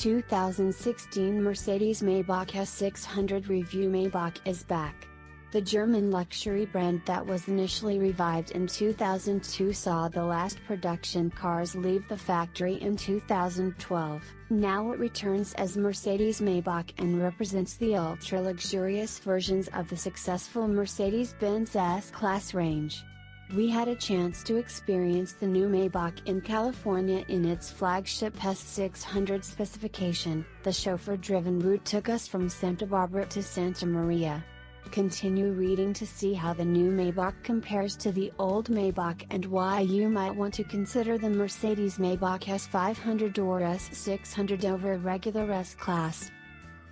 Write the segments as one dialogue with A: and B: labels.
A: 2016 Mercedes-Maybach S600 review. Maybach is back. The German luxury brand that was initially revived in 2002 saw the last production cars leave the factory in 2012. Now it returns as Mercedes-Maybach and represents the ultra-luxurious versions of the successful Mercedes-Benz S-Class range. We had a chance to experience the new Maybach in California in its flagship S600 specification. The chauffeur-driven route took us from Santa Barbara to Santa Maria. Continue reading to see how the new Maybach compares to the old Maybach and why you might want to consider the Mercedes-Maybach S500 or S600 over a regular S-Class.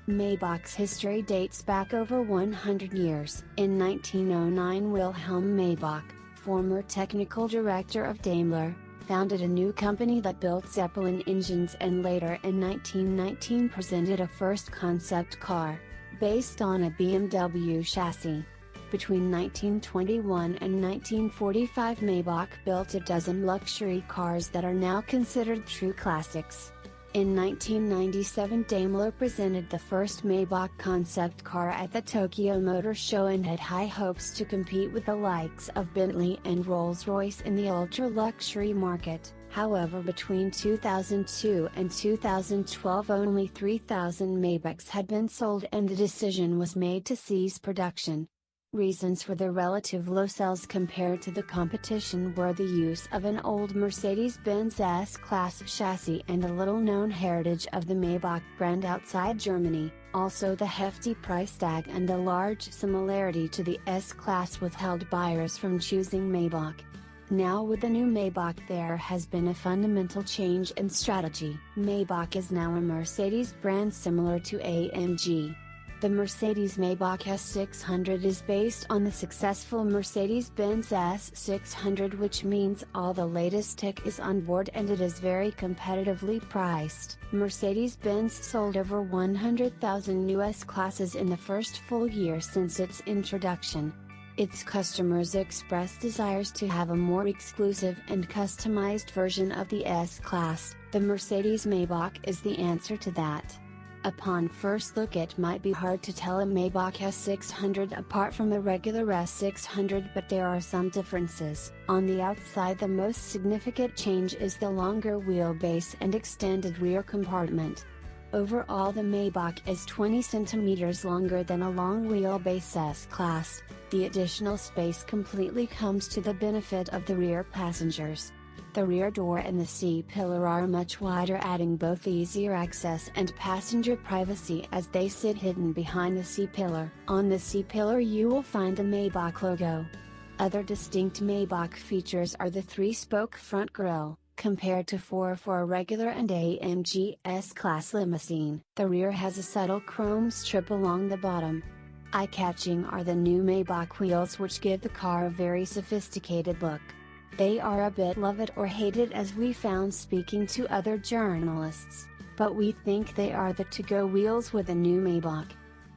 A: Maybach's history dates back over 100 years. In 1909, Wilhelm Maybach, former technical director of Daimler, founded a new company that built Zeppelin engines, and later in 1919 presented a first concept car, based on a BMW chassis. Between 1921 and 1945 Maybach built a dozen luxury cars that are now considered true classics. In 1997 Daimler presented the first Maybach concept car at the Tokyo Motor Show and had high hopes to compete with the likes of Bentley and Rolls-Royce in the ultra-luxury market. However, between 2002 and 2012 only 3,000 Maybachs had been sold and the decision was made to cease production. Reasons for the relative low sales compared to the competition were the use of an old Mercedes-Benz S-Class chassis and the little-known heritage of the Maybach brand outside Germany. Also, the hefty price tag and the large similarity to the S-Class withheld buyers from choosing Maybach. Now with the new Maybach there has been a fundamental change in strategy. Maybach is now a Mercedes brand similar to AMG. The Mercedes-Maybach S600 is based on the successful Mercedes-Benz S600, which means all the latest tech is on board and it is very competitively priced. Mercedes-Benz sold over 100,000 new S-classes in the first full year since its introduction. Its customers express desires to have a more exclusive and customized version of the S-Class. The Mercedes-Maybach is the answer to that. Upon first look it might be hard to tell a Maybach S600 apart from a regular S600, but there are some differences. On the outside the most significant change is the longer wheelbase and extended rear compartment. Overall the Maybach is 20 cm longer than a long wheelbase S-Class. The additional space completely comes to the benefit of the rear passengers. The rear door and the C-pillar are much wider, adding both easier access and passenger privacy as they sit hidden behind the C-pillar. On the C-pillar you will find the Maybach logo. Other distinct Maybach features are the 3-spoke front grille, compared to 4 for a regular and AMG S-Class limousine. The rear has a subtle chrome strip along the bottom. Eye-catching are the new Maybach wheels, which give the car a very sophisticated look. They are a bit love it or hate it, as we found speaking to other journalists, but we think they are the to-go wheels with the new Maybach.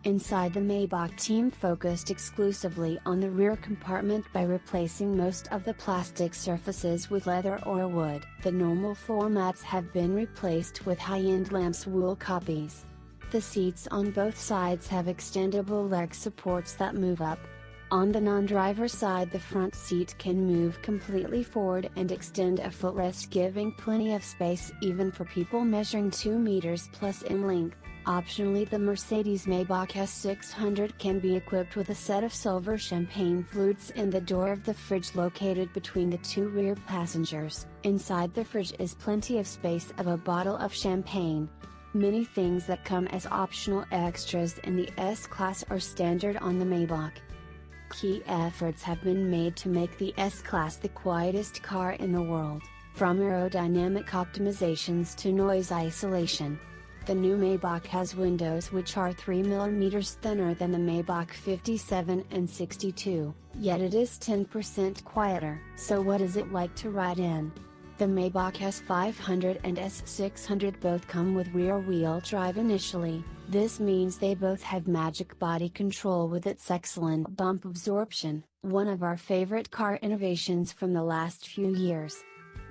A: Inside, the Maybach team focused exclusively on the rear compartment by replacing most of the plastic surfaces with leather or wood. The normal floor mats have been replaced with high-end lamps wool copies. The seats on both sides have extendable leg supports that move up. On the non-driver side the front seat can move completely forward and extend a footrest, giving plenty of space even for people measuring 2 meters plus in length. Optionally, the Mercedes-Maybach S600 can be equipped with a set of silver champagne flutes in the door of the fridge located between the two rear passengers. Inside the fridge is plenty of space of a bottle of champagne. Many things that come as optional extras in the S-Class are standard on the Maybach. Key efforts have been made to make the S-Class the quietest car in the world, from aerodynamic optimizations to noise isolation. The new Maybach has windows which are 3 mm thinner than the Maybach 57 and 62, yet it is 10% quieter. So what is it like to ride in? The Maybach S500 and S600 both come with rear-wheel drive initially. This means they both have magic body control with its excellent bump absorption, one of our favorite car innovations from the last few years.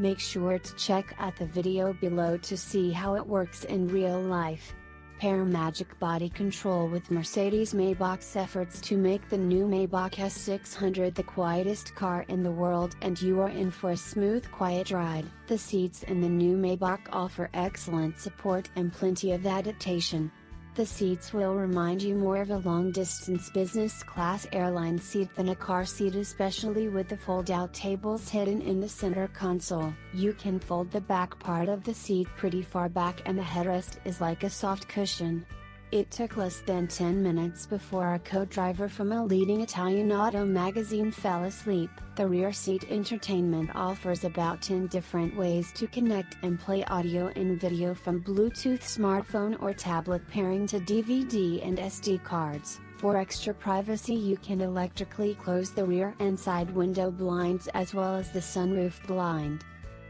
A: Make sure to check out the video below to see how it works in real life. Pair magic body control with Mercedes-Maybach's efforts to make the new Maybach S600 the quietest car in the world, and you are in for a smooth quiet ride. The seats in the new Maybach offer excellent support and plenty of adaptation. The seats will remind you more of a long-distance business class airline seat than a car seat, especially with the fold-out tables hidden in the center console. You can fold the back part of the seat pretty far back and the headrest is like a soft cushion. It took less than 10 minutes before our co-driver from a leading Italian auto magazine fell asleep. The rear seat entertainment offers about 10 different ways to connect and play audio and video, from Bluetooth smartphone or tablet pairing to DVD and SD cards. For extra privacy, you can electrically close the rear and side window blinds as well as the sunroof blind.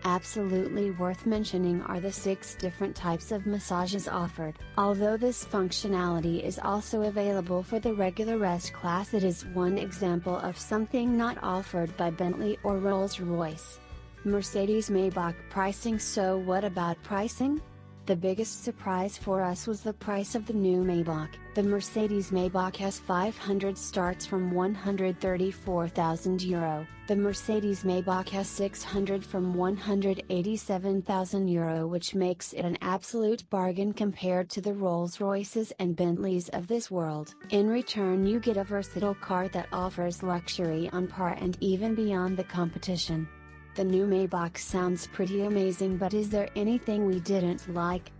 A: Absolutely worth mentioning are the 6 different types of massages offered. Although this functionality is also available for the regular S-Class, it is one example of something not offered by Bentley or Rolls-Royce. Mercedes-Maybach pricing. So what about pricing? The biggest surprise for us was the price of the new Maybach. The Mercedes-Maybach S500 starts from €134,000, the Mercedes-Maybach S600 from €187,000, which makes it an absolute bargain compared to the Rolls-Royces and Bentleys of this world. In return, you get a versatile car that offers luxury on par and even beyond the competition. The new Maybach sounds pretty amazing, but is there anything we didn't like?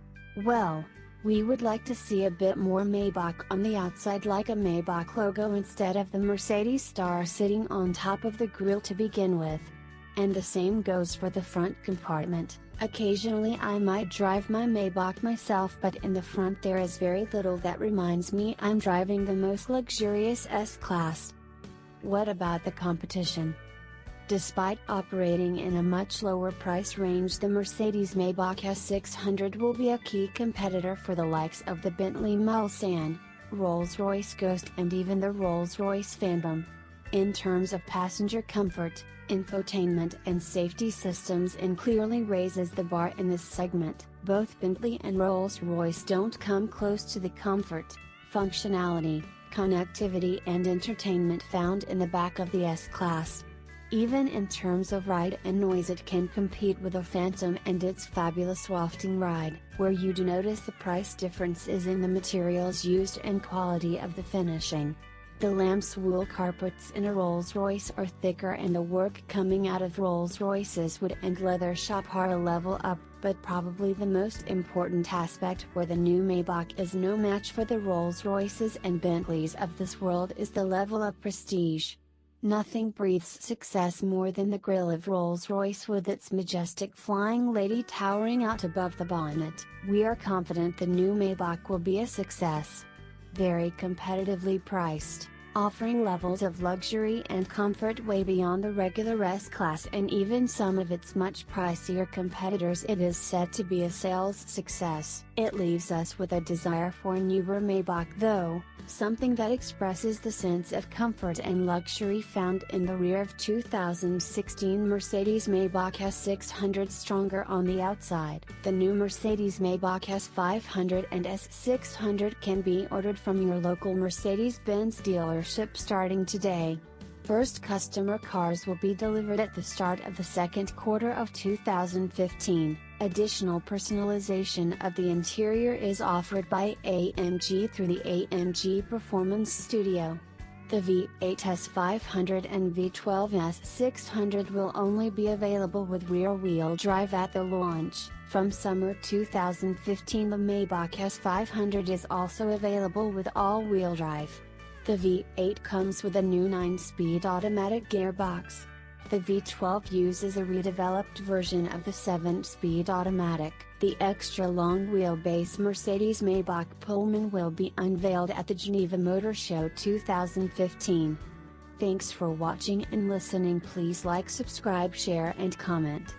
A: Well, we would like to see a bit more Maybach on the outside, like a Maybach logo instead of the Mercedes star sitting on top of the grille to begin with. And the same goes for the front compartment. Occasionally I might drive my Maybach myself, but in the front there is very little that reminds me I'm driving the most luxurious S-Class. What about the competition? Despite operating in a much lower price range, the Mercedes-Maybach S600 will be a key competitor for the likes of the Bentley Mulsanne, Rolls-Royce Ghost and even the Rolls-Royce Phantom. In terms of passenger comfort, infotainment and safety systems, it clearly raises the bar in this segment. Both Bentley and Rolls-Royce don't come close to the comfort, functionality, connectivity and entertainment found in the back of the S-Class. Even in terms of ride and noise, it can compete with the Phantom and its fabulous wafting ride. Where you do notice the price difference is in the materials used and quality of the finishing. The lamb's wool carpets in a Rolls-Royce are thicker, and the work coming out of Rolls-Royce's wood and leather shop are a level up, but probably the most important aspect where the new Maybach is no match for the Rolls-Royces and Bentleys of this world is the level of prestige. Nothing breathes success more than the grille of Rolls-Royce with its majestic flying lady towering out above the bonnet. We are confident the new Maybach will be a success. Very competitively priced, offering levels of luxury and comfort way beyond the regular S-Class and even some of its much pricier competitors, it is said to be a sales success. It leaves us with a desire for a newer Maybach though, something that expresses the sense of comfort and luxury found in the rear of 2016 Mercedes-Maybach S600. Stronger on the outside. The new Mercedes-Maybach S500 and S600 can be ordered from your local Mercedes-Benz dealership starting today. First customer cars will be delivered at the start of the second quarter of 2015. Additional personalization of the interior is offered by AMG through the AMG Performance Studio. The V8 S500 and V12 S600 will only be available with rear-wheel drive at the launch. From summer 2015, the Maybach S500 is also available with all-wheel drive. The V8 comes with a new 9-speed automatic gearbox. The V12 uses a redeveloped version of the 7-speed automatic. The extra long wheelbase Mercedes-Maybach Pullman will be unveiled at the Geneva Motor Show 2015. Thanks for watching and listening. Please like, subscribe, share and comment.